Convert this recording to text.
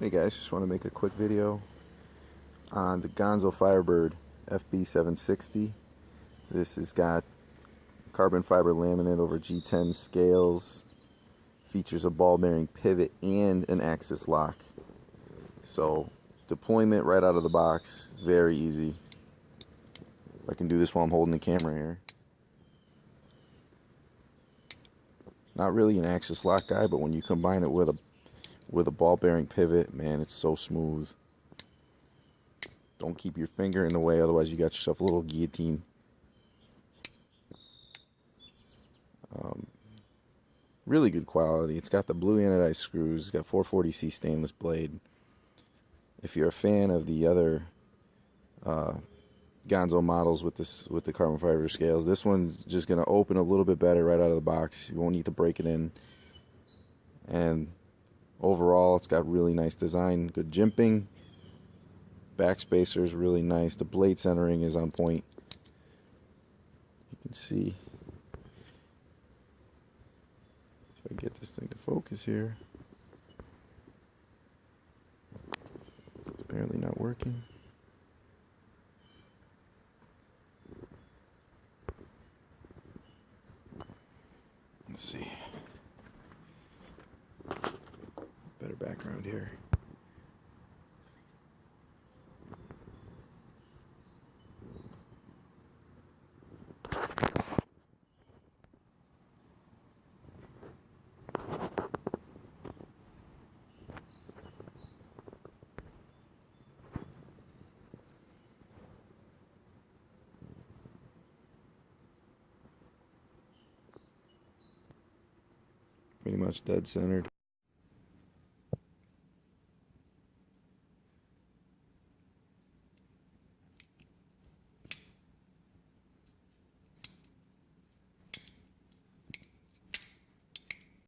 Hey guys, just want to make a quick video on the Ganzo Firebird FB760. This has got carbon fiber laminate over G10 scales, features a ball bearing pivot and an axis lock. So deployment right out of the box, very easy. I can do this while I'm holding the camera here. Not really an axis lock guy, but when you combine it with a ball bearing pivot, man, it's so smooth. Don't keep your finger in the way, otherwise you got yourself a little guillotine. Really good quality. It's got the blue anodized screws. It's got 440C stainless blade. If you're a fan of the other Ganzo models with the carbon fiber scales, this one's just gonna open a little bit better right out of the box. You won't need to break it in. And overall, it's got really nice design, good jimping. Backspacer is really nice. The blade centering is on point. You can see. If I get this thing to focus here, it's apparently not working. Let's see. Better background here. Pretty much dead centered.